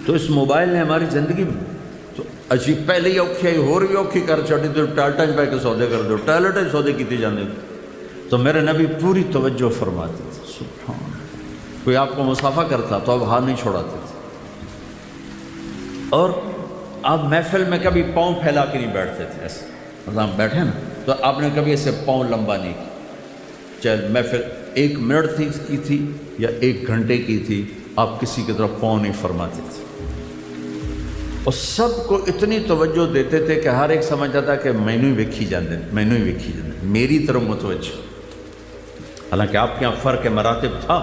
تو اس موبائل نے ہماری زندگی تو اچھی پہلے ہی اوکھی آئی ہو رہی اوکھی کر چڑی تو ٹالٹن پہ کے سودے کر دو ٹائلٹ سودے کیتے جانے تو میرے نبی پوری توجہ فرماتے تھے. سبحان اللہ. کوئی آپ کو مصافحہ کرتا تو آپ ہاتھ نہیں چھوڑاتے تھے. اور آپ محفل میں کبھی پاؤں پھیلا کے نہیں بیٹھتے تھے ایسے. مطلب آپ بیٹھے نا تو آپ نے کبھی ایسے پاؤں لمبا نہیں کیا. چاہے محفل 1 منٹ کی تھی یا 1 گھنٹے کی تھی آپ کسی کی طرف پاؤں نہیں فرماتے تھے. اور سب کو اتنی توجہ دیتے تھے کہ ہر ایک سمجھتا تھا کہ مینوں ہی ویکھی جاندے میری طرف متوجہ. حالانکہ آپ کے یہاں فرق مراتب تھا.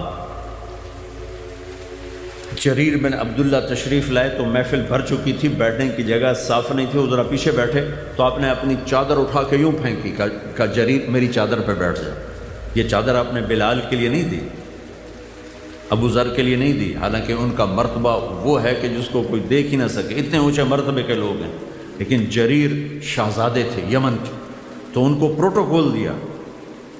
جریر بن عبداللہ تشریف لائے تو محفل بھر چکی تھی, بیٹھنے کی جگہ صاف نہیں تھی, وہ ذرا پیچھے بیٹھے تو آپ نے اپنی چادر اٹھا کے یوں پھینکی, کہا جریر میری چادر پہ بیٹھ جا. یہ چادر آپ نے بلال کے لیے نہیں دی, ابو ذر کے لیے نہیں دی, حالانکہ ان کا مرتبہ وہ ہے کہ جس کو کوئی دیکھ ہی نہ سکے, اتنے اونچے مرتبے کے لوگ ہیں. لیکن جریر شہزادے تھے یمن کے, تو ان کو پروٹوکول دیا.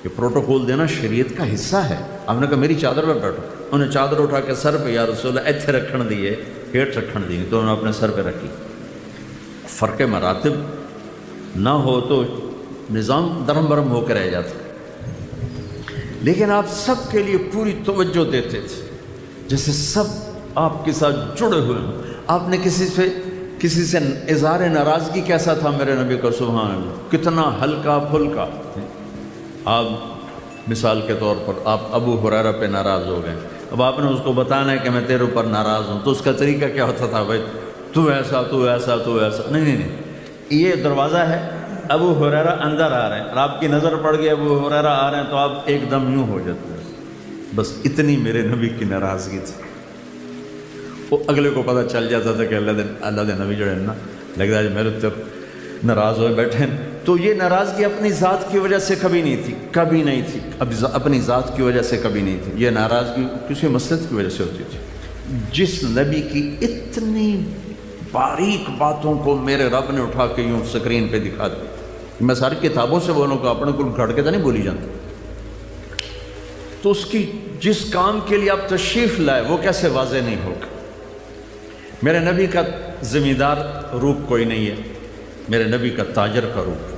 یہ پروٹوکول دینا شریعت کا حصہ ہے. آپ نے کہا میری چادر پہ بیٹھو. انہیں چادر اٹھا کے سر پہ یا رسول اللہ ایتھے رکھن دیے, ہیٹ رکھن دی, تو انہوں نے اپنے سر پہ رکھی. فرق مراتب نہ ہو تو نظام درہم برہم ہو کے رہ جاتا. لیکن آپ سب کے لیے پوری توجہ دیتے تھے, جیسے سب آپ کے ساتھ جڑے ہوئے ہوں. آپ نے کسی سے اظہار ناراضگی کیسا تھا میرے نبی کا, سبحان اللہ, کتنا ہلکا پھلکا. آپ مثال کے طور پر آپ ابو ہریرہ پہ ناراض ہو گئے, اب آپ نے اس کو بتانا ہے کہ میں تیرے اوپر ناراض ہوں, تو اس کا طریقہ کیا ہوتا تھا, بھائی تو ایسا تو ایسا تو ایسا, نہیں, یہ دروازہ ہے, ابو ہریرہ اندر آ رہے ہیں اور آپ کی نظر پڑ گئی ابو ہریرہ آ رہے ہیں تو آپ ایک دم یوں ہو جاتے ہیں. بس اتنی میرے نبی کی ناراضگی تھی. وہ اگلے کو پتہ چل جاتا تھا کہ اللہ دے نبی جڑے نا لگتا ہے میرے طرف ناراض ہوئے بیٹھے ہیں. تو یہ ناراضگی اپنی ذات کی وجہ سے کبھی نہیں تھی, اب اپنی ذات کی وجہ سے کبھی نہیں تھی. یہ ناراضگی کسی مصلحت کی وجہ سے ہوتی تھی. جس نبی کی اتنی باریک باتوں کو میرے رب نے اٹھا کے یوں سکرین پہ دکھا دی. میں ساری کتابوں سے بولوں گا, اپنے کو گھڑ کے تو نہیں بولی جاتی. تو اس کی جس کام کے لیے آپ تشریف لائے وہ کیسے واضح نہیں ہوگا. میرے نبی کا زمیندار روپ کوئی نہیں ہے, میرے نبی کا تاجر کا روپ.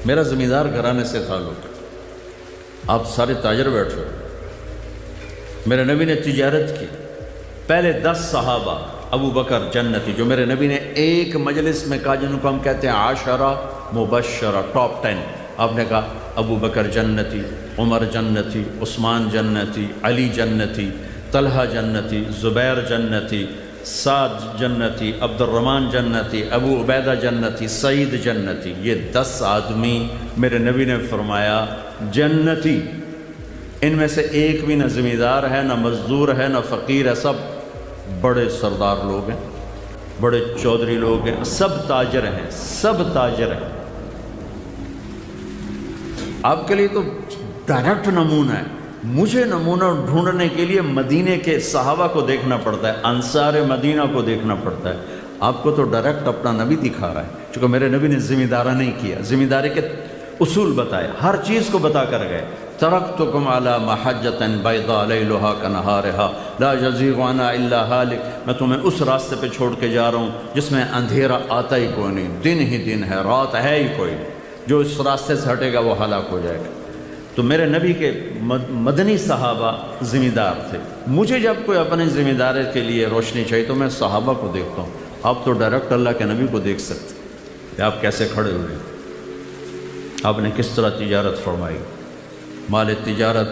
میرا زمیندار گھرانے سے تعلق, آپ سارے تاجر بیٹھے. میرے نبی نے تجارت کی. پہلے 10 صحابہ, ابو بکر جنتی, جو میرے نبی نے ایک مجلس میں کہا, جن کو ہم کہتے ہیں عاشرہ مبشرہ, ٹاپ 10. آپ نے کہا ابو بکر جنتی, عمر جنتی, عثمان جنتی, علی جنتی, طلحہ جنتی, زبیر جنتی, سعد جنتی, عبد الرحمن جنتی, ابو عبیدہ جنتی, سعید جنتی. یہ 10 آدمی میرے نبی نے فرمایا جنتی. ان میں سے ایک بھی نہ زمیندار ہے, نہ مزدور ہے, نہ فقیر ہے, سب بڑے سردار لوگ ہیں, بڑے چودھری لوگ ہیں, سب تاجر ہیں, سب تاجر ہیں. آپ کے لیے تو ڈائریکٹ نمونہ ہے. مجھے نمونہ ڈھونڈنے کے لیے مدینے کے صحابہ کو دیکھنا پڑتا ہے, انصار مدینہ کو دیکھنا پڑتا ہے. آپ کو تو ڈائریکٹ اپنا نبی دکھا رہا ہے. چونکہ میرے نبی نے ذمہ نہیں کیا, ذمہ داری کے اصول بتائے, ہر چیز کو بتا کر گئے. ترکتکم علی محجۃ بیضاء لیلھا کنہارھا لا یزیغ عنہا الا ھالک. میں تمہیں اس راستے پہ چھوڑ کے جا رہا ہوں جس میں اندھیرا آتا ہی کوئی نہیں, دن ہی دن ہے, رات ہے ہی کوئی نہیں. جو اس راستے سے ہٹے گا وہ ہلاک ہو جائے گا. تو میرے نبی کے مدنی صحابہ ذمہ دار تھے. مجھے جب کوئی اپنے ذمہ داری کے لیے روشنی چاہیے تو میں صحابہ کو دیکھتا ہوں. آپ تو ڈائریکٹ اللہ کے نبی کو دیکھ سکتے کہ آپ کیسے کھڑے ہوئے, آپ نے کس طرح تجارت فرمائی, مال تجارت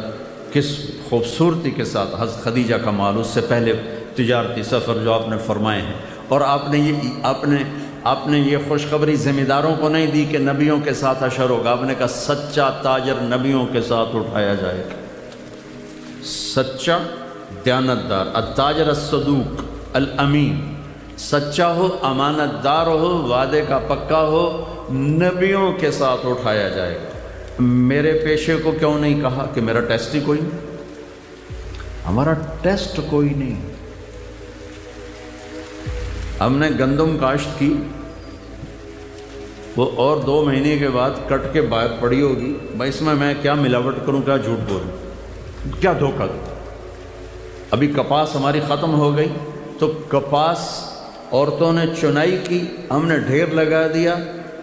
کس خوبصورتی کے ساتھ, حضرت خدیجہ کا مال, اس سے پہلے تجارتی سفر جو آپ نے فرمائے ہیں. اور آپ نے یہ خوشخبری ذمہ داروں کو نہیں دی کہ نبیوں کے ساتھ حشر ہوگا. آپ نے کہا سچا تاجر نبیوں کے ساتھ اٹھایا جائے گا, سچا دیانتدار, التاجر الصدوق الامین, سچا ہو, امانت دار ہو, وعدے کا پکا ہو, نبیوں کے ساتھ اٹھایا جائے گا. میرے پیشے کو کیوں نہیں کہا کہ میرا ٹیسٹ ہی کوئی نہیں, ہمارا ٹیسٹ کوئی نہیں. ہم نے گندم کاشت کی, وہ اور 2 مہینے کے بعد کٹ کے باہر پڑی ہوگی. بھائی اس میں کیا ملاوٹ کروں, کیا جھوٹ بولوں, کیا دھوکہ دوں. ابھی کپاس ہماری ختم ہو گئی, تو کپاس عورتوں نے چنائی کی، ہم نے ڈھیر لگا دیا،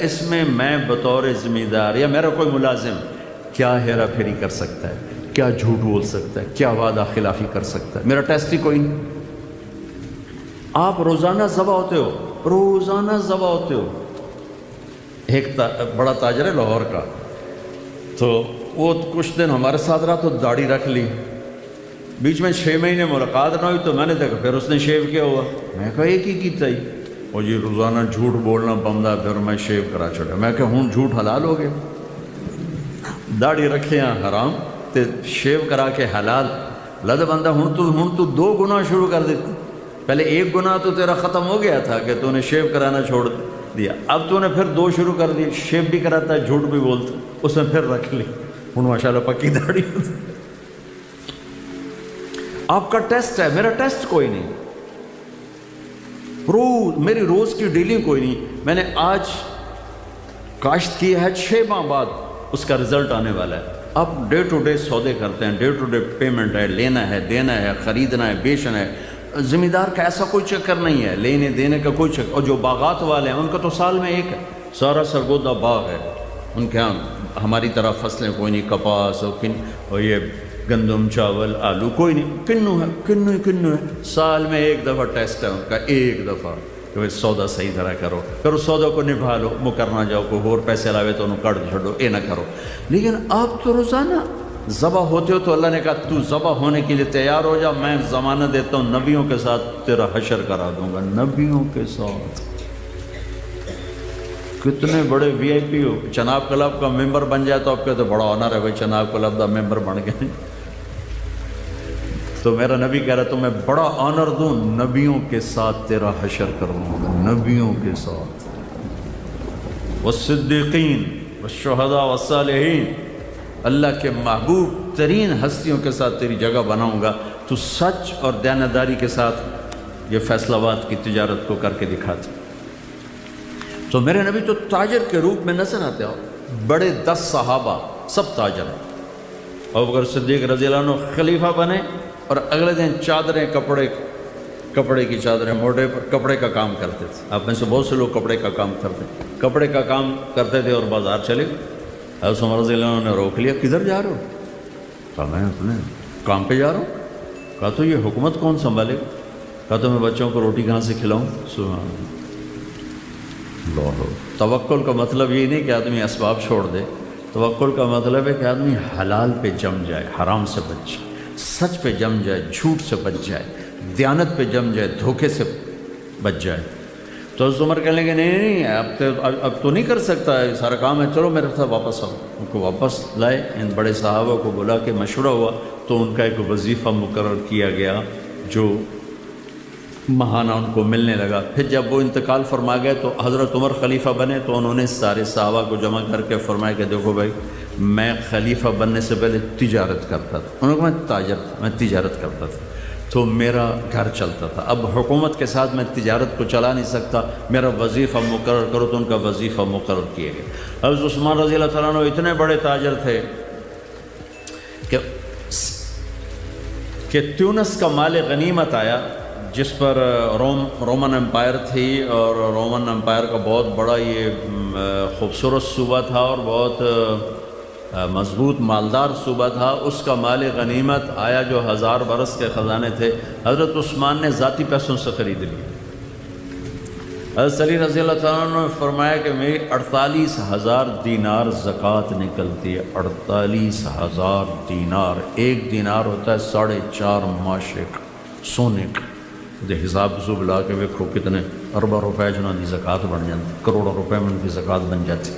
اس میں میں بطور ذمہ دار یا میرا کوئی ملازم کیا ہیرا پھیری کر سکتا ہے، کیا جھوٹ بول سکتا ہے، کیا وعدہ خلافی کر سکتا ہے؟ میرا ٹیسٹ ہی کوئی نہیں۔ آپ روزانہ ذبح ہوتے ہو، روزانہ ذبح ہوتے ہو۔ ایک بڑا تاجر ہے لاہور کا، تو وہ کچھ دن ہمارے ساتھ رہا تو داڑھی رکھ لی، بیچ میں 6 مہینے ملاقات نہ ہوئی تو میں نے دیکھا پھر اس نے شیو کیا ہوا۔ میں کہا ایک ہی کیتا ہی، اور یہ روزانہ جھوٹ بولنا بندہ، پھر میں شیو کرا چھوڑا۔ میں کہا ہوں جھوٹ حلال ہو گیا، داڑھی رکھے ہیں حرام تے شیو کرا کے حلال۔ لد بندہ ہوں تو 2 گناہ شروع کر دیتے۔ پہلے 1 گناہ تو تیرا ختم ہو گیا تھا کہ تو نے شیو کرانا چھوڑ دیا، اب تو نے پھر 2 شروع کر دیے، شیو بھی کراتا ہے جھوٹ بھی بولتا، اس نے پھر رکھ لی، ہوں ماشاءاللہ پکی داڑھی۔ آپ کا ٹیسٹ ہے، میرا ٹیسٹ کوئی نہیں، میری روز کی ڈیلنگ کوئی نہیں۔ میں نے آج کاشت کی ہے، 6 ماہ بعد اس کا رزلٹ آنے والا ہے۔ آپ ڈے ٹو ڈے سودے کرتے ہیں، ڈے ٹو ڈے پیمنٹ ہے، لینا ہے، دینا ہے، خریدنا ہے، بیچنا ہے۔ ذمہ دار کا ایسا کوئی چکر نہیں ہے، لینے دینے کا کوئی چکر۔ اور جو باغات والے ہیں ان کا تو سال میں ایک ہے، سارا سرگودا باغ ہے ان کے یہاں۔ ہماری طرح فصلیں کوئی نہیں، کپاس اور یہ گندم، چاول، آلو کوئی نہیں، کنو ہے۔ سال میں 1 دفعہ ٹیسٹ ہے ان کا، 1 دفعہ کہ بھائی سودا صحیح طرح کرو، پھر اس سودا کو نبھا لو، مکر نہ جاؤ، کوئی اور پیسے لاوے تو انہوں کٹ چھوڑو، یہ نہ کرو۔ لیکن آپ تو روزانہ ذبح ہوتے ہو، تو اللہ نے کہا تو ذبح ہونے کے لیے تیار ہو جا، میں ضمانت دیتا ہوں نبیوں کے ساتھ تیرا حشر کرا دوں گا، نبیوں کے ساتھ۔ کتنے بڑے وی آئی پی ہو، چناب کلب کا ممبر بن جائے تو آپ کہتے بڑا آنر ہے بھائی چناب کلب کا ممبر بن گئے۔ تو میرا نبی کہہ رہا تو میں بڑا آنر دوں، نبیوں کے ساتھ تیرا حشر کروں گا، نبیوں کے ساتھ، والصدیقین والشہداء والصالحین، اللہ کے محبوب ترین ہستیوں کے ساتھ تیری جگہ بناؤں گا، تو سچ اور دیانتداری کے ساتھ یہ فیصلہ باد کی تجارت کو کر کے دکھاتے۔ تو میرے نبی تو تاجر کے روپ میں نظر آتے ہو، بڑے 10 صحابہ سب تاجر ہیں۔ ابوبکر صدیق رضی اللہ عنہ خلیفہ بنے اور اگلے دن چادریں، کپڑے کی چادریں موڑے پر کپڑے کا کام کرتے تھے۔ آپ میں سے بہت سے لوگ کپڑے کا کام کرتے تھے اور بازار چلے گئے۔ حضرت عمر رضی اللہ عنہ نے روک لیا، کدھر جا رہے ہو؟ کہا میں اپنے کام پہ جا رہا ہوں۔ کہا تو یہ حکومت کون سنبھالے گا؟ کہا تو میں بچوں کو روٹی کہاں سے کھلاؤں؟ سبحان اللہ۔ توکل کا مطلب یہ نہیں کہ آدمی اسباب چھوڑ دے، توکل کا مطلب ہے کہ آدمی حلال پہ جم جائے، حرام سے بچ جائے، سچ پہ جم جائے، جھوٹ سے بچ جائے، دیانت پہ جم جائے، دھوکے سے بچ جائے۔ تو حضرت عمر کہنے لگے نہیں اب تو نہیں کر سکتا ہے سارا کام ہے، چلو میرے ساتھ واپس آؤ۔ ان کو واپس لائے، ان بڑے صحابہ کو بلا کے مشورہ ہوا تو ان کا ایک وظیفہ مقرر کیا گیا جو ماہانہ ان کو ملنے لگا۔ پھر جب وہ انتقال فرما گئے تو حضرت عمر خلیفہ بنے تو انہوں نے سارے صحابہ کو جمع کر کے فرمایا کہ دیکھو بھائی، میں خلیفہ بننے سے پہلے تجارت کرتا تھا، انہوں نے کہا میں تاجر تھا، میں تجارت کرتا تھا تو میرا گھر چلتا تھا، اب حکومت کے ساتھ میں تجارت کو چلا نہیں سکتا، میرا وظیفہ مقرر کرو، تو ان کا وظیفہ مقرر کیے گئے۔ حضرت عثمان رضی اللہ تعالیٰ عنہ اتنے بڑے تاجر تھے کہ تیونس کا مال غنیمت آیا جس پر رومن امپائر تھی، اور رومن امپائر کا بہت بڑا یہ خوبصورت صوبہ تھا اور بہت مضبوط مالدار صوبہ تھا۔ اس کا مال غنیمت آیا جو 1000 برس کے خزانے تھے، حضرت عثمان نے ذاتی پیسوں سے خرید لی۔ حضرت علی رضی اللہ تعالیٰ عنہ نے فرمایا کہ میری 48,000 دینار زکوٰۃ نکلتی ہے، 48,000 دینار، 1 دینار ہوتا ہے 4.5 ماشے کا سونے کا۔ حساب حسوب لا کے ویکھو کتنے اربوں روپے جنہوں کی زکوٰۃ بن جاتی، کروڑوں روپے میں ان کی زکوٰۃ بن جاتی۔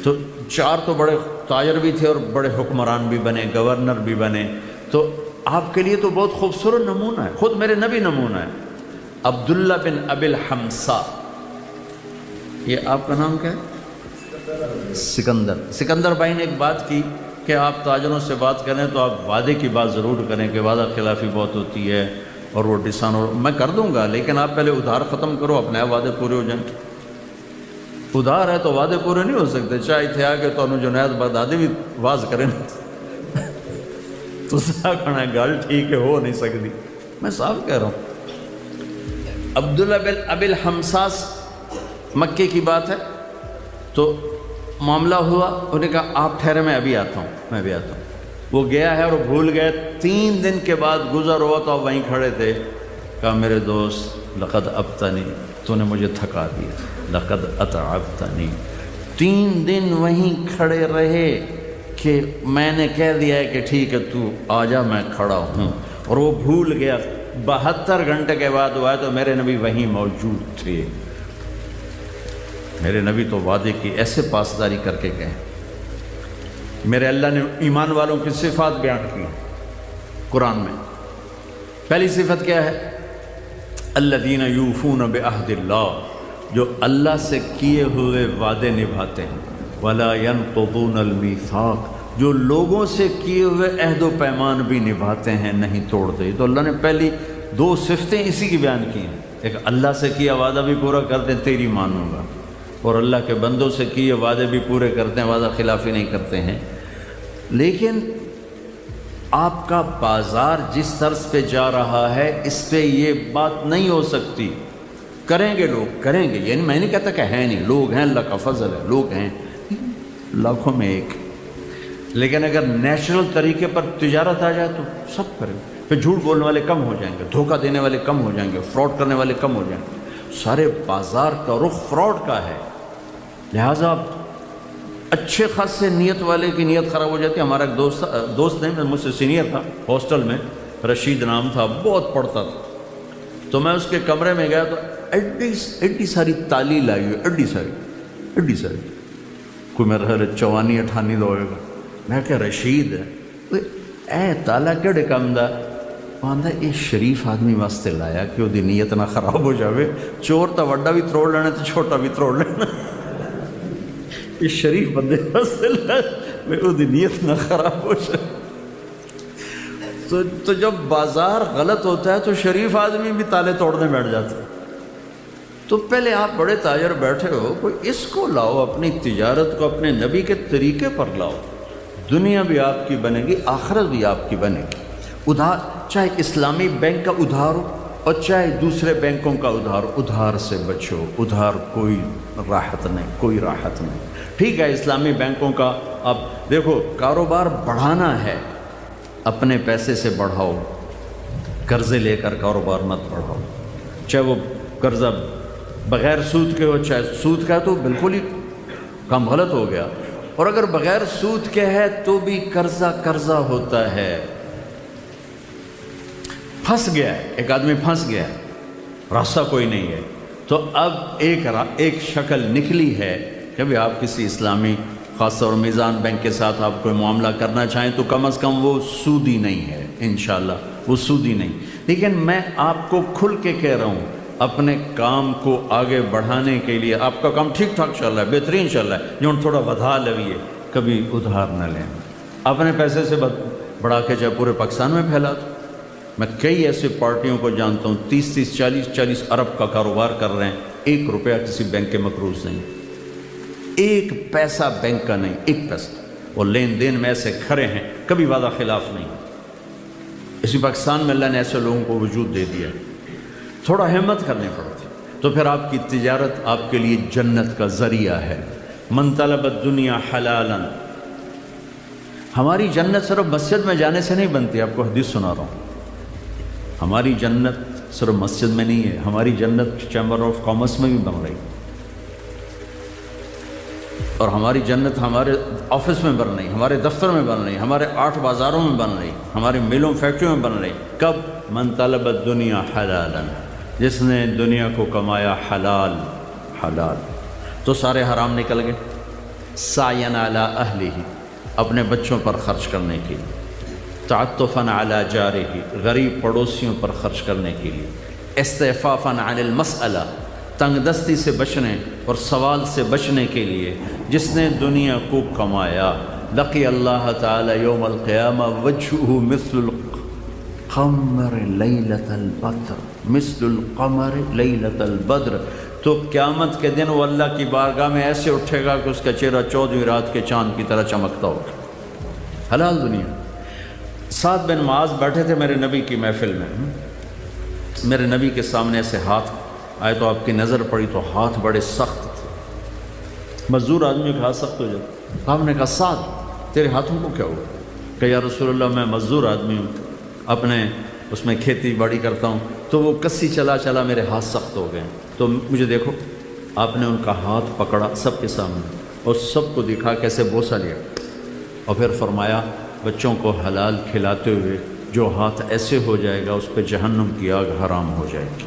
تو 4 تو بڑے تاجر بھی تھے اور بڑے حکمران بھی بنے، گورنر بھی بنے۔ تو آپ کے لیے تو بہت خوبصورت نمونہ ہے، خود میرے نبی نمونہ ہے۔ عبداللہ بن ابی الحمصا، یہ آپ کا نام کیا ہے؟ سکندر بھائی نے ایک بات کی کہ آپ تاجروں سے بات کریں تو آپ وعدے کی بات ضرور کریں کہ وعدہ خلافی بہت ہوتی ہے اور وہ میں کر دوں گا، لیکن آپ پہلے ادھار ختم کرو، اپنے وعدے پورے ہو جائیں۔ ادھار ہے تو وعدے پورے نہیں ہو سکتے، چاہے تھے آگے تو جنید بغدادی بھی واز کریں تو کہنا گل ٹھیک ہے ہو نہیں سکتی، میں صاف کہہ رہا ہوں۔ عبداللہ بن ابی الحمصاص مکے کی بات ہے، تو معاملہ ہوا، انہوں نے کہا آپ ٹھہرے میں ابھی آتا ہوں، میں بھی آتا ہوں۔ وہ گیا ہے اور وہ بھول گئے، 3 دن کے بعد گزر ہوا تو آپ وہیں کھڑے تھے، کہا میرے دوست لقد ابتنی، تو نے مجھے تھکا دیا، لقد اتعبتنی۔ 3 دن وہیں کھڑے رہے کہ میں نے کہہ دیا ہے کہ ٹھیک ہے تو آ جا میں کھڑا ہوں، اور وہ بھول گیا۔ 72 گھنٹے کے بعد ہوا ہے تو میرے نبی وہیں موجود تھے۔ میرے نبی تو وعدے کی ایسے پاسداری کر کے گئے۔ میرے اللہ نے ایمان والوں کی صفات بیان کی قرآن میں۔ پہلی صفت کیا ہے؟ الذین یوفون بعہد اللہ، جو اللہ سے کیے ہوئے وعدے نبھاتے ہیں۔ ولا ینقضون المیثاق، جو لوگوں سے کیے ہوئے عہد و پیمان بھی نبھاتے ہیں، نہیں توڑتے۔ تو اللہ نے پہلی 2 صفتیں اسی کی بیان کی ہیں، ایک اللہ سے کیا وعدہ بھی پورا کرتے ہیں، تیری مانوں گا، اور اللہ کے بندوں سے کیے وعدے بھی پورے کرتے ہیں، وعدہ خلافی نہیں کرتے ہیں۔ لیکن آپ کا بازار جس طرز پہ جا رہا ہے اس پہ یہ بات نہیں ہو سکتی۔ کریں گے لوگ، کریں گے، یعنی میں نہیں کہتا کہ ہے نہیں، لوگ ہیں، اللہ کا فضل ہے، لوگ ہیں لاکھوں میں ایک، لیکن اگر نیچرل طریقے پر تجارت آ جائے تو سب کریں۔ پھر جھوٹ بولنے والے کم ہو جائیں گے، دھوکہ دینے والے کم ہو جائیں گے، فراڈ کرنے والے کم ہو جائیں گے۔ سارے بازار کا رخ فراڈ کا ہے، لہٰذا اچھے خاصے نیت والے کی نیت خراب ہو جاتی ہے۔ ہمارا ایک دوست نہیں، مجھ سے سینئر تھا ہاسٹل میں، رشید نام تھا، بہت پڑھتا تھا، تو میں اس کے کمرے میں گیا تو ایڈی ساری تالی لائی ہوئی، ایڈی ساری، کوئی میرا 54-58 دا ہوئے گا۔ میں کہ رشید اے تالا کہڑے کام دا؟ آندا یہ شریف آدمی واسطے لایا کہ وہ نیت نہ خراب ہو جاوے، چور تو وڈا بھی تروڑ لینا تو چھوٹا بھی تروڑ لینا، اس شریف بندے واسطے لایا وہ نیت نہ خراب ہو جائے۔ تو جب بازار غلط ہوتا ہے تو شریف آدمی بھی تالے توڑنے بیٹھ جاتا ہے۔ تو پہلے آپ بڑے تاجر بیٹھے ہو، کوئی اس کو لاؤ، اپنی تجارت کو اپنے نبی کے طریقے پر لاؤ، دنیا بھی آپ کی بنے گی، آخرت بھی آپ کی بنے گی۔ ادھار، چاہے اسلامی بینک کا ادھار ہو اور چاہے دوسرے بینکوں کا ادھار، ادھار سے بچو، ادھار کوئی راحت نہیں، کوئی راحت نہیں۔ ٹھیک ہے اسلامی بینکوں کا، اب دیکھو کاروبار بڑھانا ہے، اپنے پیسے سے بڑھاؤ، قرضے لے کر کاروبار مت بڑھاؤ، چاہے وہ قرضہ بغیر سود کے ہو، چاہے سود کا ہے تو بالکل ہی کام غلط ہو گیا، اور اگر بغیر سود کے ہے تو بھی قرضہ ہوتا ہے۔ پھنس گیا ہے ایک آدمی، پھنس گیا ہے، راستہ کوئی نہیں ہے، تو اب ایک شکل نکلی ہے کہ بھی آپ کسی اسلامی خاص طور میزان بینک کے ساتھ آپ کوئی معاملہ کرنا چاہیں تو کم از کم وہ سودی نہیں ہے، انشاءاللہ وہ سودی نہیں۔ لیکن میں آپ کو کھل کے کہہ رہا ہوں، اپنے کام کو آگے بڑھانے کے لیے، آپ کا کام ٹھیک ٹھاک چل رہا ہے، بہترین چل رہا ہے، جو تھوڑا ودھا لویے، کبھی ادھار نہ لیں، اپنے پیسے سے بڑھا کے چاہے پورے پاکستان میں پھیلا دو۔ میں کئی ایسے پارٹیوں کو جانتا ہوں 30-30 40-40 ارب کا کاروبار کر رہے ہیں، 1 روپیہ کسی بینک کے مقروض نہیں، 1 پیسہ بینک کا نہیں، 1 پیسہ، وہ لین دین میں ایسے کھڑے ہیں، کبھی وعدہ خلاف نہیں۔ اسی پاکستان میں اللہ نے ایسے لوگوں کو وجود دے دیا، تھوڑا ہمت کرنی پڑتی، تو پھر آپ کی تجارت آپ کے لیے جنت کا ذریعہ ہے۔ من طلب الدنیا حلالا، ہماری جنت صرف مسجد میں جانے سے نہیں بنتی، آپ کو حدیث سنا رہا ہوں، ہماری جنت صرف مسجد میں نہیں ہے، ہماری جنت چیمبر آف کامرس میں بھی بن رہی، اور ہماری جنت ہمارے آفس میں بن رہی، ہمارے دفتر میں بن رہی، ہمارے 8 بازاروں میں بن رہی، ہماری ملوں فیکٹریوں میں بن رہی۔ کب؟ من طلب الدنیا حلالا، جس نے دنیا کو کمایا حلال، تو سارے حرام نکل گئے۔ سعیاً علی اہلہ، اپنے بچوں پر خرچ کرنے کے لیے، تعطفاً علی جارہ، غریب پڑوسیوں پر خرچ کرنے کے لیے، استعفافاً عن المسئلہ، تنگ دستی سے بچنے اور سوال سے بچنے کے لیے، جس نے دنیا کو کمایا، لقی اللہ تعالی یوم القیامہ وجہہ مثل القمر لیلۃ البدر، مثل القمر لیلۃ البدر، تو قیامت کے دن وہ اللہ کی بارگاہ میں ایسے اٹھے گا کہ اس کا چہرہ 14ویں رات کے چاند کی طرح چمکتا ہوگا۔ حلال دنیا، سعد بن معاذ بیٹھے تھے میرے نبی کی محفل میں، میرے نبی کے سامنے ایسے ہاتھ آئے تو آپ کی نظر پڑی تو ہاتھ بڑے سخت تھے، مزدور آدمی کے ہاتھ سخت ہو جاتے۔ آپ نے کہا سعد تیرے ہاتھوں کو کیا ہوا؟ کہ یا رسول اللہ میں مزدور آدمی ہوں، اپنے اس میں کھیتی باڑی کرتا ہوں، تو وہ کسی چلا چلا میرے ہاتھ سخت ہو گئے، تو مجھے دیکھو۔ آپ نے ان کا ہاتھ پکڑا سب کے سامنے اور سب کو دکھا کیسے بوسہ لیا، اور پھر فرمایا بچوں کو حلال کھلاتے ہوئے جو ہاتھ ایسے ہو جائے گا اس پہ جہنم کی آگ حرام ہو جائے گی۔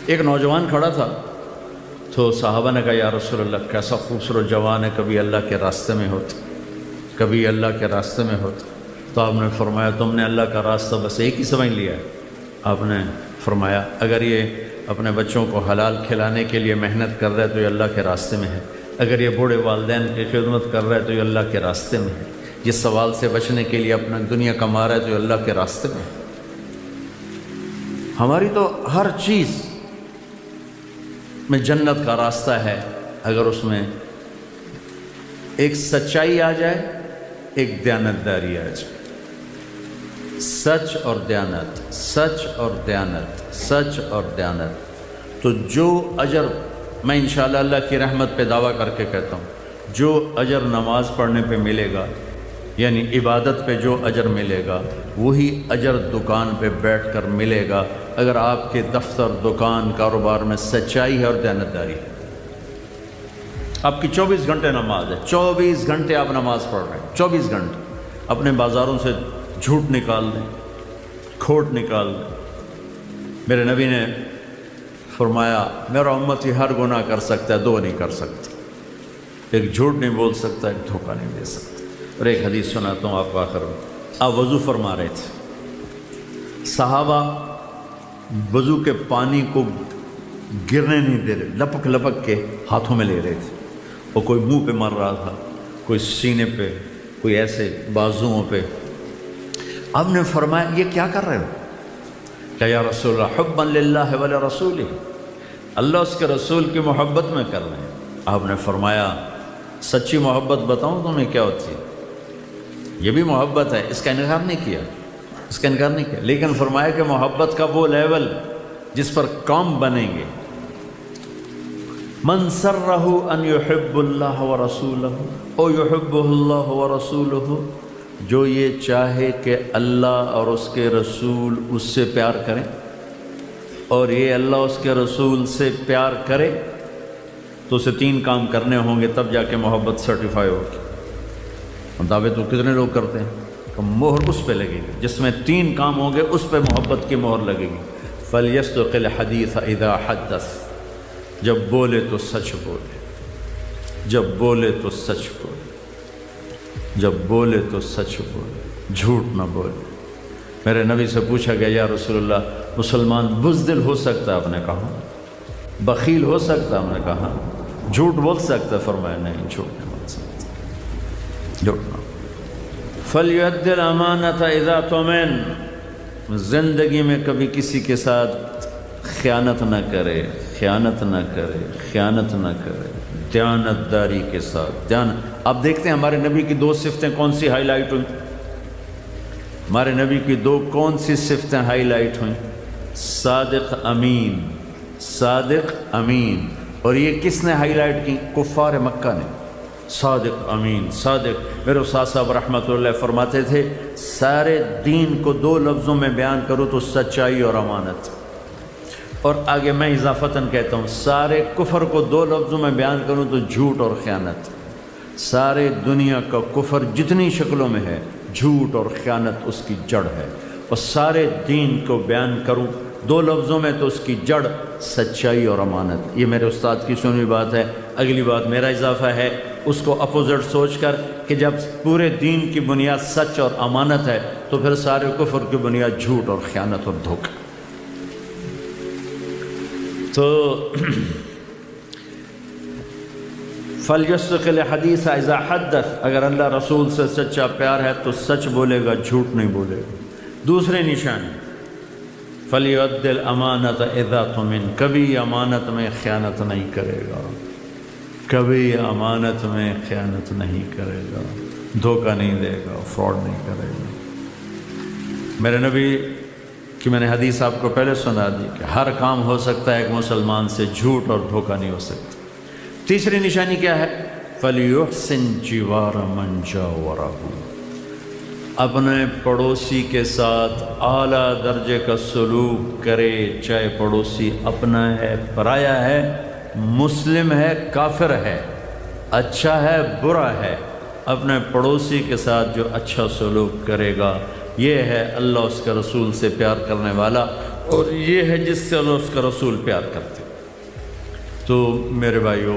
ایک نوجوان کھڑا تھا تو صحابہ نے کہا یا رسول اللہ کیسا خوبصورت جوان ہے، کبھی اللہ کے راستے میں ہوتا، کبھی اللہ کے راستے میں ہوتا۔ تو آپ نے فرمایا تم نے اللہ کا راستہ بس ایک ہی سمجھ لیا ہے۔ آپ نے فرمایا اگر یہ اپنے بچوں کو حلال کھلانے کے لیے محنت کر رہا ہے تو یہ اللہ کے راستے میں ہے، اگر یہ بوڑھے والدین کی خدمت کر رہا ہے تو یہ اللہ کے راستے میں ہے، یہ سوال سے بچنے کے لیے اپنا دنیا کما رہا ہے تو یہ اللہ کے راستے میں ہے۔ ہماری تو ہر چیز میں جنت کا راستہ ہے اگر اس میں ایک سچائی آ جائے، ایک دیانتداری آ جائے۔ سچ اور دیانت، سچ اور دیانت، سچ اور دیانت، تو جو اجر میں انشاءاللہ اللہ کی رحمت پہ دعویٰ کر کے کہتا ہوں، جو اجر نماز پڑھنے پہ ملے گا، یعنی عبادت پہ جو اجر ملے گا وہی اجر دکان پہ بیٹھ کر ملے گا اگر آپ کے دفتر، دکان، کاروبار میں سچائی ہے اور دیانتداری ہے۔ آپ کی 24 گھنٹے نماز ہے، 24 گھنٹے آپ نماز پڑھ رہے ہیں، 24 گھنٹے اپنے بازاروں سے جھوٹ نکال دیں، کھوٹ نکال دیں۔ میرے نبی نے فرمایا میرا امتی ہر گناہ کر سکتا ہے، دو نہیں کر سکتا، ایک جھوٹ نہیں بول سکتا، ایک دھوکہ نہیں دے سکتا۔ اور ایک حدیث سناتا ہوں آپ کو آخر میں۔ آپ وضو فرما رہے تھے، صحابہ وضو کے پانی کو گرنے نہیں دے رہے، لپک لپک کے ہاتھوں میں لے رہے تھے، اور کوئی منہ پہ مر رہا تھا، کوئی سینے پہ، کوئی ایسے بازوؤں پہ۔ آپ نے فرمایا یہ کیا کر رہے ہو؟ کہ یا رسول اللہ حبا للہ ولرسولہ، اللہ اس کے رسول کی محبت میں کر رہے ہیں۔ آپ نے فرمایا سچی محبت بتاؤں تمہیں کیا ہوتی ہے؟ یہ بھی محبت ہے، اس کا انکار نہیں کیا، اس کا انکار نہیں کیا، لیکن فرمایا کہ محبت کا وہ لیول جس پر کام بنیں گے۔ من سرہ ان یحب اللہ ورسولہ او یحبہ اللہ ورسولہ، جو یہ چاہے کہ اللہ اور اس کے رسول اس سے پیار کریں اور یہ اللہ اس کے رسول سے پیار کرے، تو اسے 3 کام کرنے ہوں گے تب جا کے محبت سرٹیفائی ہوگی۔ دعوے تو کتنے لوگ کرتے ہیں کہ مہر اس پہ لگے گی، جس میں 3 کام ہوں گے اس پہ محبت کی مہر لگے گی۔ فَلْيَصْدِقِ الْحَدِيثَ إِذَا حَدَّثَ، جب بولے تو سچ بولے، جب بولے تو سچ بولے، جب بولے تو سچ بولے، جھوٹ نہ بولے۔ میرے نبی سے پوچھا گیا یا رسول اللہ مسلمان بزدل ہو سکتا ہے؟ آپ نے کہا بخیل ہو سکتا ہے؟ آپ نے کہا جھوٹ بول سکتا ہے؟ فرمایا نہیں، جھوٹ نہیں بول سکتا، جھوٹ نہ۔ فَلْيُؤَدِّ الْأَمَانَةَ إِذَا تُؤْمِنَ، زندگی میں کبھی کسی کے ساتھ خیانت نہ کرے، خیانت نہ کرے، خیانت نہ کرے، دیانتداری کے ساتھ۔ آپ دیکھتے ہیں ہمارے نبی کی 2 صفتیں کون سی ہائی لائٹ ہوئیں؟ ہمارے نبی کی 2 کون سی صفتیں ہائی لائٹ ہوئیں؟ صادق امین، صادق امین۔ اور یہ کس نے ہائی لائٹ کی؟ کفار مکہ نے۔ صادق امین، صادق۔ میرے استاد صاحب رحمۃ اللہ فرماتے تھے سارے دین کو 2 لفظوں میں بیان کرو تو سچائی اور امانت، اور آگے میں اضافتاً کہتا ہوں سارے کفر کو 2 لفظوں میں بیان کروں تو جھوٹ اور خیانت۔ سارے دنیا کا کفر جتنی شکلوں میں ہے، جھوٹ اور خیانت اس کی جڑ ہے، اور سارے دین کو بیان کروں 2 لفظوں میں تو اس کی جڑ سچائی اور امانت۔ یہ میرے استاد کی سنی بات ہے۔ اگلی بات میرا اضافہ ہے، اس کو اپوزٹ سوچ کر کہ جب پورے دین کی بنیاد سچ اور امانت ہے تو پھر سارے کفر کی بنیاد جھوٹ اور خیانت اور دھوکہ۔ تو فَلْيَصْدِقِ الْحَدِيثَ إِذَا حَدَّثَ، اگر اللہ رسول سے سچا پیار ہے تو سچ بولے گا، جھوٹ نہیں بولے گا۔ دوسرے نشان فَلْيُؤَدِّ الْأَمَانَةَ إِذَا تُؤْمِنَ، کبھی امانت میں خیانت نہیں کرے گا، کبھی امانت میں خیانت نہیں کرے گا، دھوکہ نہیں دے گا، فراڈ نہیں کرے گا۔ میرے نبی کہ میں نے حدیث آپ کو پہلے سنا دی کہ ہر کام ہو سکتا ہے ایک مسلمان سے، جھوٹ اور دھوکہ نہیں ہو سکتا۔ تیسری نشانی کیا ہے؟ فَلْيُحْسِنْ جِوَارَ مَنْ جَاوَرَهُ، اپنے پڑوسی کے ساتھ اعلیٰ درجے کا سلوک کرے، چاہے پڑوسی اپنا ہے، پرایا ہے، مسلم ہے، کافر ہے، اچھا ہے، برا ہے، اپنے پڑوسی کے ساتھ جو اچھا سلوک کرے گا، یہ ہے اللہ اس کے رسول سے پیار کرنے والا، اور یہ ہے جس سے اللہ اس کا رسول پیار کرتے۔ تو میرے بھائیو،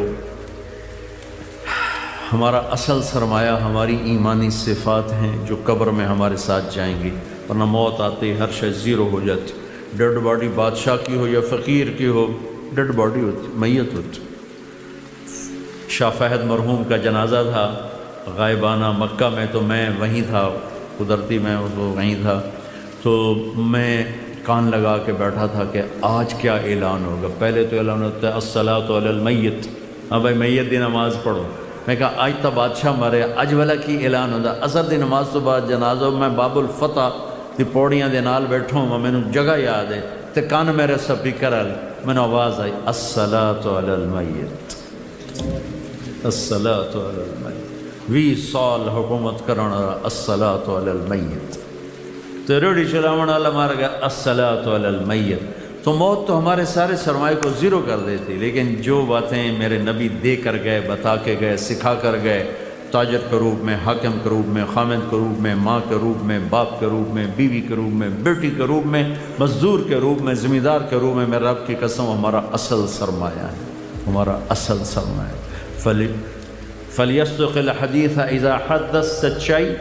ہمارا اصل سرمایہ ہماری ایمانی صفات ہیں جو قبر میں ہمارے ساتھ جائیں گی، ورنہ موت آتی ہر شے زیرو ہو جاتی۔ ڈیڈ باڈی بادشاہ کی ہو یا فقیر کی ہو، ڈیڈ باڈی ہوتی، میت ہوتی۔ شاہ فہد مرحوم کا جنازہ تھا غائبانہ مکہ میں، تو میں وہیں تھا، قدرتی میں وہ وہیں تھا، تو میں کان لگا کے بیٹھا تھا کہ آج کیا اعلان ہوگا۔ پہلے تو اعلان ہوتا ہے الصلاۃ علی المیت، ہاں بھائی میت دی نماز پڑھو۔ میں کہا آج تو بادشاہ مرے، اج والا کی اعلان ہوتا؟ اثر دی نماز تو بعد جنازہ، میں باب الفتح دی پوڑیاں دے نال بیٹھا ہوں، میں جگہ یاد ہے تے کان میرے سپیکر آل میں آواز آئی الصلاۃ علی المیت، الصلاۃ علی المیت، 20 سال حکومت کرنا الصلاۃ علی المیت، تو ریڑھی چلاون والا مار گیا الصلاۃ علی المیت۔ تو موت تو ہمارے سارے سرمایہ کو زیرو کر دیتی، لیکن جو باتیں میرے نبی دے کر گئے، بتا کے گئے، سکھا کر گئے، تاجر کے روپ میں، حاکم کے روپ میں، خامد کے روپ میں، ماں کے روپ میں، باپ کے روپ میں، بیوی کے روپ میں، بیٹی کے روپ میں، مزدور کے روپ میں، ذمہ دار کے روپ میں، میرے رب کی قسم ہمارا اصل سرمایہ ہے، ہمارا اصل سرمایہ۔ فَلْيَصْدُقِ الْحَدِيثَ اِذَا حَدَّثَ، سچائی،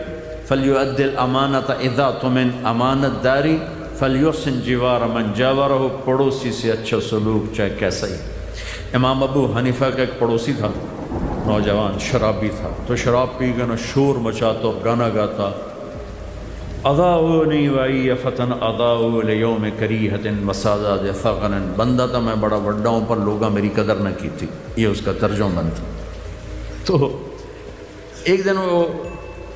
فَلْيُؤَدِّ الْأَمَانَةَ اِذَا تُمِنْ، امانت داری، فَلْيُحْسِنْ جِوَارَ مَنْ جَاوَرَهُ، پڑوسی سے اچھا سلوک چاہے کیسا ہی۔ امام ابو حنیفہ کا ایک پڑوسی تھا، نوجوان شرابی تھا، تو شراب پی کے نا شور مچاتا اور گانا گاتا، اضاؤنی وائی فتن اضاؤ لیوم کریہت مسازاد ثغن، بندہ تھا میں بڑا بڑا ہوں پر لوگاں میری قدر نہ کی تھی، یہ اس کا ترجمہ تھا۔ تو ایک دن وہ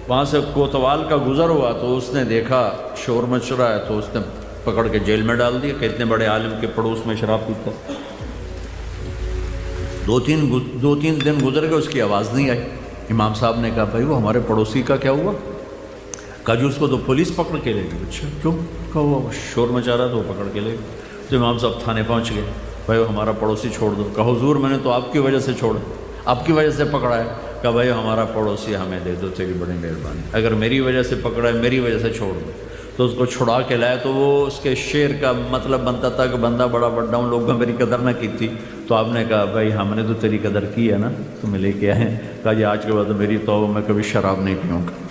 وہاں سے کوتوال کا گزر ہوا، تو اس نے دیکھا شور مچ رہا ہے، تو اس نے پکڑ کے جیل میں ڈال دیا کہ اتنے بڑے عالم کے پڑوس میں شراب پیتا۔ دو تین دن گزر گئے، اس کی آواز نہیں آئی۔ امام صاحب نے کہا بھائی وہ ہمارے پڑوسی کا کیا ہوا؟ کہا جی اس کو تو پولیس پکڑ کے لے گئی۔ اچھا کیوں؟ کہا وہ شور مچا رہا تو وہ پکڑ کے لے گئی۔ تو امام صاحب تھانے پہنچ گئے، بھائی وہ ہمارا پڑوسی چھوڑ دو۔ کہا حضور میں نے تو آپ کی وجہ سے چھوڑا، آپ کی وجہ سے پکڑا ہے۔ کہا بھائی ہمارا پڑوسی ہمیں دے دو، تیری بڑی مہربانی، اگر میری وجہ سے پکڑا ہے میری وجہ سے چھوڑ دو۔ تو اس کو چھڑا کے لائے، تو وہ اس کے شعر کا مطلب بنتا تھا کہ بندہ بڑا بڑا ہوں، لوگوں نے میری قدر نہ کی تھی۔ تو آپ نے کہا بھائی ہم نے تو تیری قدر کی ہے نا، تمہیں لے کے آئے۔ کہا جی آج کے بعد میری توبہ، میں کبھی شراب نہیں پیوں گا۔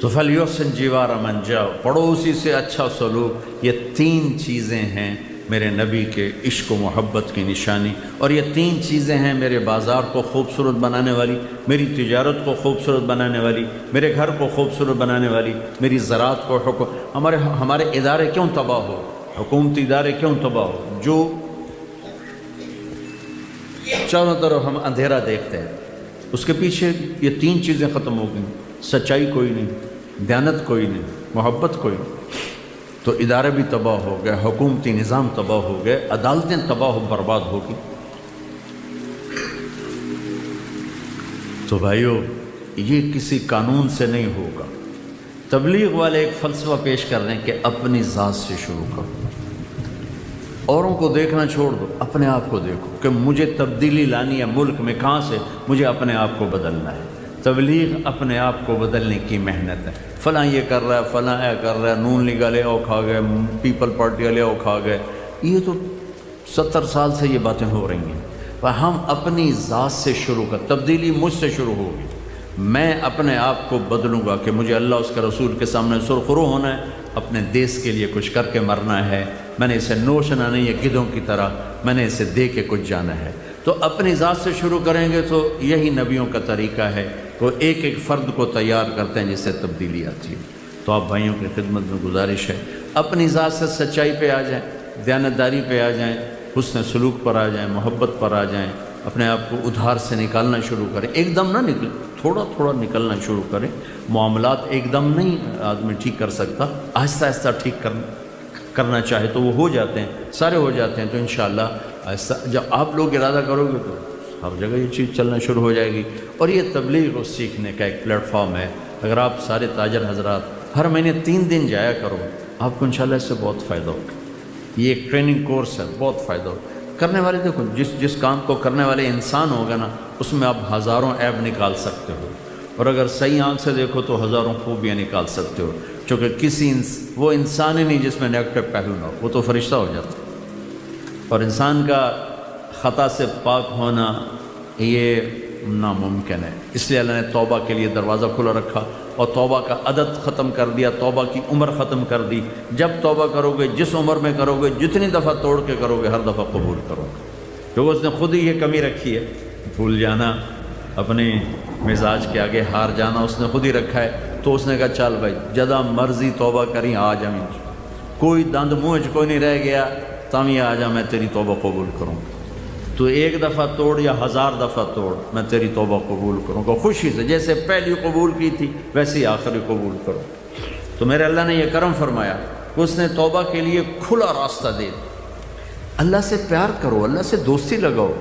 تو فَلْيُحْسِنْ جِوَارَ مَنْ جَاوَرَهُ، پڑوسی سے اچھا سلوک، یہ 3 چیزیں ہیں میرے نبی کے عشق و محبت کی نشانی، اور یہ 3 چیزیں ہیں میرے بازار کو خوبصورت بنانے والی، میری تجارت کو خوبصورت بنانے والی، میرے گھر کو خوبصورت بنانے والی، میری زراعت کو ہمارے ادارے کیوں تباہ ہو، حکومتی ادارے کیوں تباہ ہو، جو چاروں طرف ہم اندھیرا دیکھتے ہیں، اس کے پیچھے یہ 3 چیزیں ختم ہو گئیں۔ سچائی کوئی نہیں، دیانت کوئی نہیں، محبت کوئی نہیں، تو ادارے بھی تباہ ہو گئے، حکومتی نظام تباہ ہو گئے، عدالتیں تباہ و برباد ہو گئی۔ تو بھائیو یہ کسی قانون سے نہیں ہوگا۔ تبلیغ والے ایک فلسفہ پیش کر رہے ہیں کہ اپنی ذات سے شروع کرو، اوروں کو دیکھنا چھوڑ دو، اپنے آپ کو دیکھو کہ مجھے تبدیلی لانی ہے ملک میں، کہاں سے؟ مجھے اپنے آپ کو بدلنا ہے۔ تبلیغ اپنے آپ کو بدلنے کی محنت ہے۔ فلاں یہ کر رہا ہے، فلاں یہ کر رہا ہے، نون لیگ والے او کھا گئے، پیپل پارٹی والے او کھا گئے، یہ تو 70 سال سے یہ باتیں ہو رہی ہیں۔ پر ہم اپنی ذات سے شروع کر، تبدیلی مجھ سے شروع ہوگی۔ میں اپنے آپ کو بدلوں گا کہ مجھے اللہ اس کے رسول کے سامنے سرخرو ہونا ہے، اپنے دیس کے لیے کچھ کر کے مرنا ہے۔ میں نے اسے نوشنا نہیں ہے گدھوں کی طرح، میں نے اسے دے کے کچھ جانا ہے۔ تو اپنی ذات سے شروع کریں گے تو یہی نبیوں کا طریقہ ہے، وہ ایک ایک فرد کو تیار کرتے ہیں جس سے تبدیلی آتی ہے۔ تو آپ بھائیوں کی خدمت میں گزارش ہے، اپنی ذات سے سچائی پہ آ جائیں، دیانتداری پہ آ جائیں، حسن سلوک پر آ جائیں، محبت پر آ جائیں، اپنے آپ کو ادھار سے نکالنا شروع کرے، ایک دم نہ نکل، تھوڑا تھوڑا نکلنا شروع کرے۔ معاملات ایک دم نہیں آدمی ٹھیک کر سکتا، آہستہ آہستہ ٹھیک کرنا چاہے تو وہ ہو جاتے ہیں، سارے ہو جاتے ہیں۔ تو انشاءاللہ ایسا جب آپ لوگ ارادہ کرو گے تو ہر جگہ یہ چیز چلنا شروع ہو جائے گی۔ اور یہ تبلیغ کو سیکھنے کا ایک پلیٹ فارم ہے۔ اگر آپ سارے تاجر حضرات ہر مہینے 3 دن جایا کرو، آپ کو انشاءاللہ اس سے بہت فائدہ ہوگا۔ یہ ایک ٹریننگ کورس ہے، بہت فائدہ ہوگا۔ کرنے والے دیکھو، جس کام کو کرنے والے انسان ہوگا نا، اس میں آپ ہزاروں عیب نکال سکتے ہو، اور اگر صحیح آنکھ سے دیکھو تو ہزاروں خوبیاں نکال سکتے ہو، چونکہ وہ انسان ہی نہیں جس میں نیگیٹو پہلو نہ ہو، وہ تو فرشتہ ہو جاتا ہے۔ اور انسان کا خطا سے پاک ہونا یہ ناممکن ہے، اس لیے اللہ نے توبہ کے لیے دروازہ کھلا رکھا اور توبہ کا عدد ختم کر دیا، توبہ کی عمر ختم کر دی۔ جب توبہ کرو گے، جس عمر میں کرو گے، جتنی دفعہ توڑ کے کرو گے، ہر دفعہ قبول کرو گے، کیونکہ اس نے خود ہی یہ کمی رکھی ہے۔ بھول جانا، اپنے مزاج کے آگے ہار جانا اس نے خود ہی رکھا ہے۔ تو اس نے کہا چل بھائی جدا مرضی توبہ کریں، آ جا، کوئی دند منہ کوئی نہیں رہ گیا، تامی آ جا، میں تیری توبہ قبول کروں گا۔ تو 1 دفعہ توڑ یا 1000 دفعہ توڑ، میں تیری توبہ قبول کروں گا خوشی سے، جیسے پہلی قبول کی تھی ویسے ہی آخری قبول کرو۔ تو میرے اللہ نے یہ کرم فرمایا کہ اس نے توبہ کے لیے کھلا راستہ دے دیا۔ اللہ سے پیار کرو، اللہ سے دوستی لگاؤ۔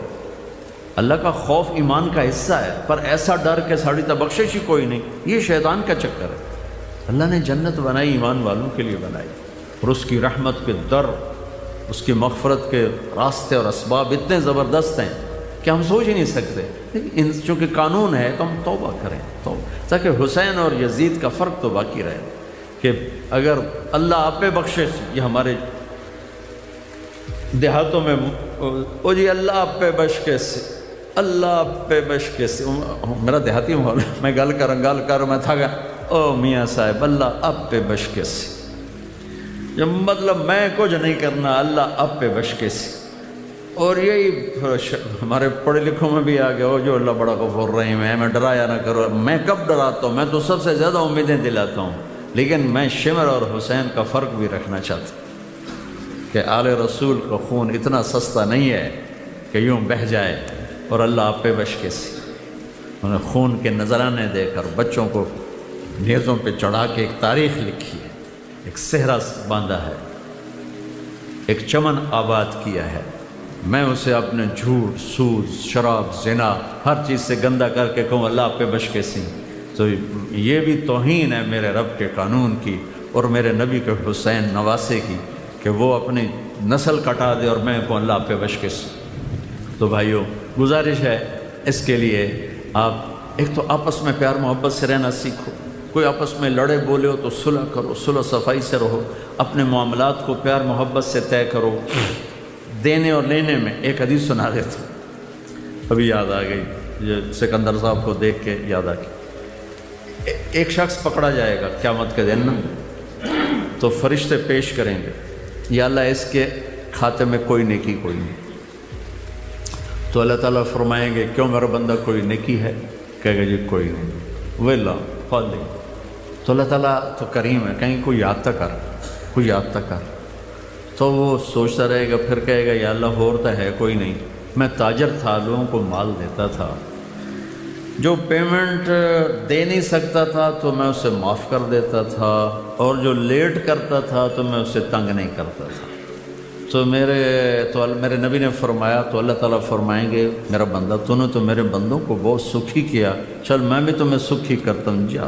اللہ کا خوف ایمان کا حصہ ہے، پر ایسا ڈر کہ ساڑی تا بخشش ہی کوئی نہیں، یہ شیطان کا چکر ہے۔ اللہ نے جنت بنائی ایمان والوں کے لیے بنائی، اور اس کی رحمت کے در، اس کی مغفرت کے راستے اور اسباب اتنے زبردست ہیں کہ ہم سوچ ہی نہیں سکتے، لیکن چونکہ قانون ہے تو ہم توبہ کریں، تاکہ حسین اور یزید کا فرق تو باقی رہے کہ اگر اللہ آپ پہ بخشش، یہ ہمارے دیہاتوں میں او جی اللہ آپ پہ بخشے سے، اللہ آپ پہ بخشے سے، میرا دیہاتی ماحول، میں گل کر میں تھا گا، او میاں صاحب اللہ آپ پہ بخشے سے، جب مطلب میں کچھ نہیں کرنا، اللہ آپ پہ بخشے سے۔ اور یہی ہمارے پڑھے لکھوں میں بھی آ گیا، جو اللہ بڑا غفور رحیم ہے، میں ڈرایا نہ کرو۔ میں کب ڈراتا ہوں؟ میں تو سب سے زیادہ امیدیں دلاتا ہوں، لیکن میں شمر اور حسین کا فرق بھی رکھنا چاہتا ہوں کہ آل رسول کا خون اتنا سستا نہیں ہے کہ یوں بہہ جائے، اور اللہ آپ پہ بخشے سے۔ انہوں نے خون کے نذرانے دے کر بچوں کو نیزوں پہ چڑھا کے ایک تاریخ لکھی ہے، ایک صحرا باندھا ہے، ایک چمن آباد کیا ہے۔ میں اسے اپنے جھوٹ، سود، شراب، زنا، ہر چیز سے گندہ کر کے کہوں اللہ آپ پہ بخشے سی، تو یہ بھی توہین ہے میرے رب کے قانون کی اور میرے نبی کے حسین نواسے کی کہ وہ اپنی نسل کٹا دے اور میں کہوں اللہ آپ پہ بخشے سی۔ تو بھائیو، گزارش ہے اس کے لیے آپ ایک تو آپس میں پیار محبت سے رہنا سیکھو، کوئی آپس میں لڑے بولے ہو تو صلح کرو، صلح صفائی سے رہو، اپنے معاملات کو پیار محبت سے طے کرو۔ دینے اور لینے میں ایک حدیث سنا دیتا ہوں، ابھی یاد آ گئی، یہ سکندر صاحب کو دیکھ کے یاد آ گئی۔ ایک شخص پکڑا جائے گا قیامت کے دن، تو فرشتے پیش کریں گے، یا اللہ اس کے کھاتے میں کوئی نیکی کوئی نہیں۔ تو اللہ تعالیٰ فرمائیں گے کیوں میرا بندہ کوئی نیکی ہے؟ کہے گا جی کوئی نہیں، ویلا خالی۔ تو اللہ تعالیٰ تو کریم ہے، کہیں کوئی یاد تک کر، کوئی یاد تک کر۔ تو وہ سوچتا رہے گا، پھر کہے گا یا اللہ اور تو ہے کوئی نہیں، میں تاجر تھا، لوگوں کو مال دیتا تھا، جو پیمنٹ دے نہیں سکتا تھا تو میں اسے معاف کر دیتا تھا، اور جو لیٹ کرتا تھا تو میں اسے تنگ نہیں کرتا تھا۔ تو میرے نبی نے فرمایا، تو اللہ تعالیٰ فرمائیں گے میرا بندہ تو نے تو میرے بندوں کو بہت سکھی کیا، چل میں بھی تمہیں سکھی کرتا ہوں، جا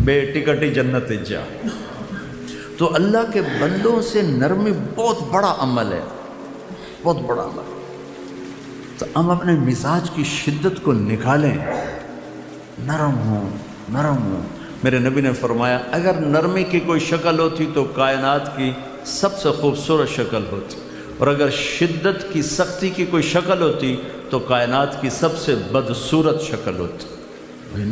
بے ٹکٹی جنت جا۔ تو اللہ کے بندوں سے نرمی بہت بڑا عمل ہے، بہت بڑا عمل۔ تو ہم اپنے مزاج کی شدت کو نکالیں، نرم ہوں، نرم ہوں۔ میرے نبی نے فرمایا اگر نرمی کی کوئی شکل ہوتی تو کائنات کی سب سے خوبصورت شکل ہوتی، اور اگر شدت کی سختی کی کوئی شکل ہوتی تو کائنات کی سب سے بدصورت شکل ہوتی۔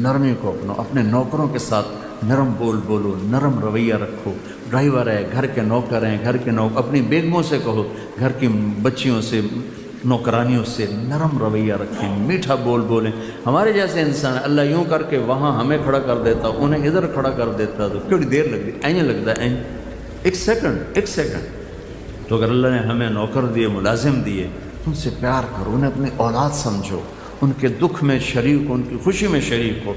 نرمی کو اپنے نوکروں کے ساتھ نرم بولو، نرم رویہ رکھو، ڈرائیور ہے، گھر کے نوکر ہیں، گھر کے اپنی بیگموں سے کہو، گھر کی بچیوں سے، نوکرانیوں سے نرم رویہ رکھیں، میٹھا بولیں۔ ہمارے جیسے انسان اللہ یوں کر کے وہاں ہمیں کھڑا کر دیتا، انہیں ادھر کھڑا کر دیتا، تو کیوں دیر لگتی، اینی لگتا ہے، ایک سیکنڈ۔ تو اگر اللہ نے ہمیں نوکر دیے، ملازم دیے، ان سے پیار کرو، انہیں اپنی اولاد سمجھو، ان کے دکھ میں شریک ہو، ان کی خوشی میں شریک ہو۔